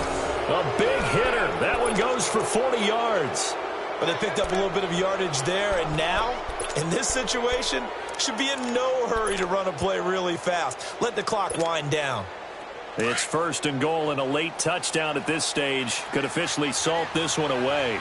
A big hitter. That one goes for 40 yards. But they picked up a little bit of yardage there, and now, in this situation, should be in no hurry to run a play really fast. Let the clock wind down. It's 1st and goal, and a late touchdown at this stage could officially salt this one away.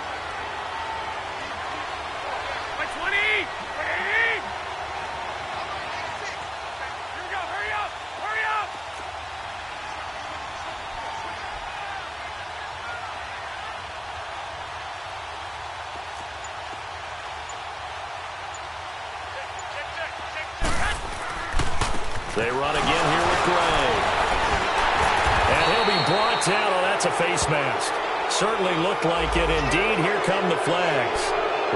They run again here with Gray. And he'll be brought down. Oh, that's a face mask. Certainly looked like it. Indeed, here come the flags.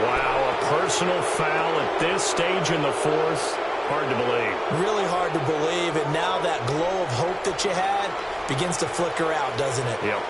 Wow, a personal foul at this stage in the 4th. Hard to believe. Really hard to believe. And now that glow of hope that you had begins to flicker out, doesn't it? Yep.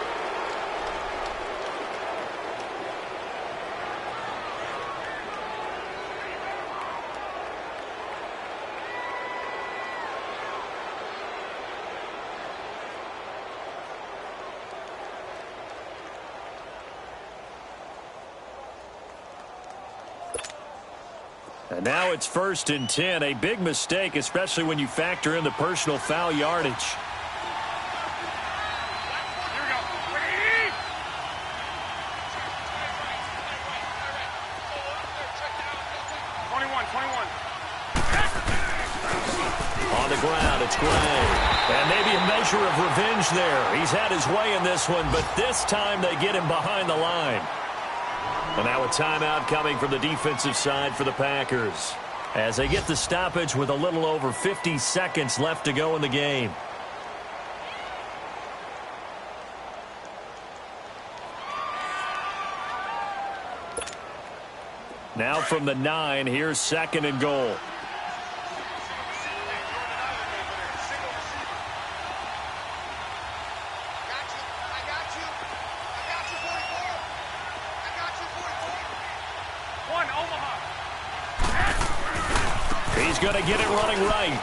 And now it's 1st and 10. A big mistake, especially when you factor in the personal foul yardage. Here we go. 21. On the ground, it's Gray. And maybe a measure of revenge there. He's had his way in this one, but this time they get him behind the line. And now a timeout coming from the defensive side for the Packers as they get the stoppage with a little over 50 seconds left to go in the game. Now from the 9, here's 2nd and goal. Going to get it running right.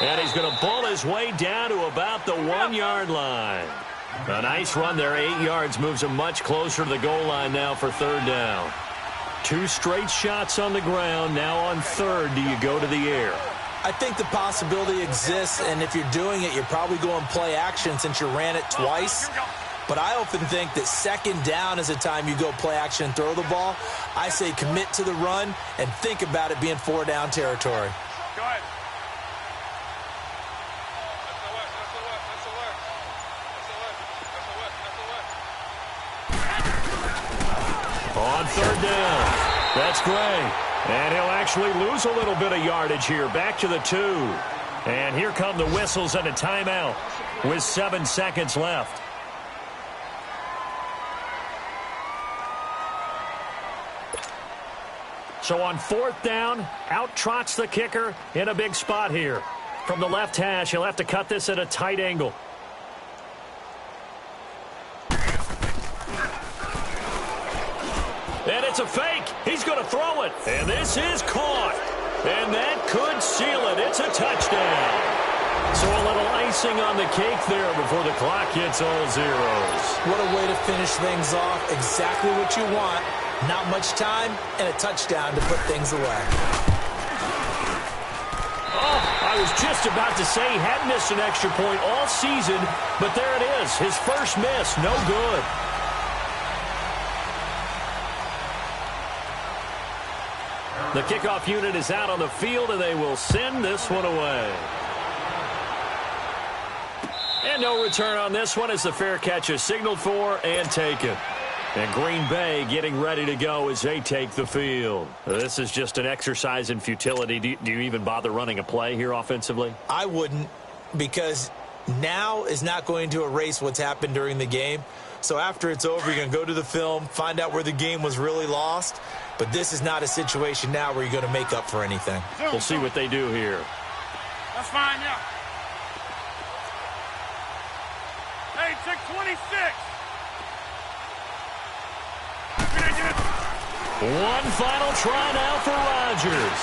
And he's going to bull his way down to about the 1-yard line. A nice run there, 8 yards, moves him much closer to the goal line now for 3rd down. 2 straight shots on the ground. Now on 3rd, do you go to the air? I think the possibility exists, and if you're doing it, you're probably going play action since you ran it twice. But I often think that 2nd down is a time you go play action and throw the ball. I say commit to the run and think about it being 4-down territory. Go ahead. On 3rd down, that's Gray. And he'll actually lose a little bit of yardage here. Back to the 2. And here come the whistles and a timeout with 7 seconds left. So on 4th down, out trots the kicker in a big spot here. From the left hash, he'll have to cut this at a tight angle. And it's a fake. He's going to throw it. And this is caught. And that could seal it. It's a touchdown. So a little icing on the cake there before the clock hits all zeros. What a way to finish things off. Exactly what you want. Not much time and a touchdown to put things away. Oh, I was just about to say he hadn't missed an extra point all season, but there it is. His first miss, no good. The kickoff unit is out on the field, and they will send this one away. And no return on this one as the fair catch is signaled for and taken. And Green Bay getting ready to go as they take the field. This is just an exercise in futility. Do you even bother running a play here offensively? I wouldn't, because now is not going to erase what's happened during the game. So after it's over, you're going to go to the film, find out where the game was really lost. But this is not a situation now where you're going to make up for anything. We'll see what they do here. That's fine, yeah. Hey, check 26. One final try now for Rodgers.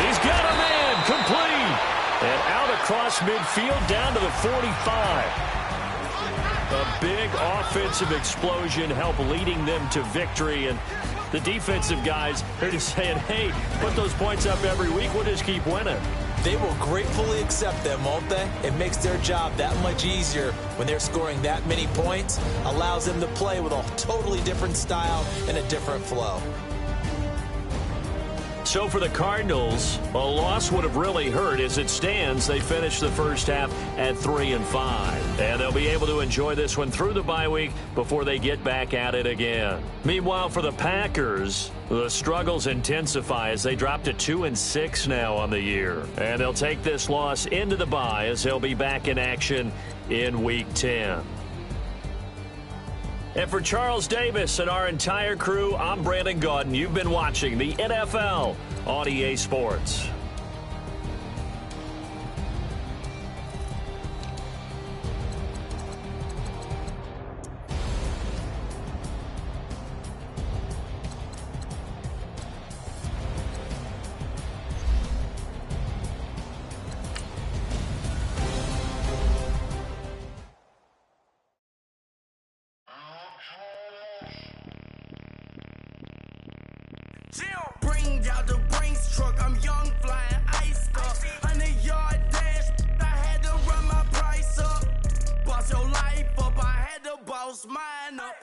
He's got a man complete. And out across midfield down to the 45. A big offensive explosion helped leading them to victory. And the defensive guys are just saying, hey, put those points up every week. We'll just keep winning. They will gratefully accept them, won't they? It makes their job that much easier when they're scoring that many points. Allows them to play with a totally different style and a different flow. So for the Cardinals, a loss would have really hurt. As it stands, they finished the first half at 3-5. And they'll be able to enjoy this one through the bye week before they get back at it again. Meanwhile, for the Packers, the struggles intensify as they drop to 2-6 now on the year. And they'll take this loss into the bye as they'll be back in action in Week 10. And for Charles Davis and our entire crew, I'm Brandon Gaudin. You've been watching the NFL on EA Sports. Bring out the Brinks truck, I'm young, flying ice up. 100-yard dash, I had to run my price up. Boss your life up, I had to boss mine up.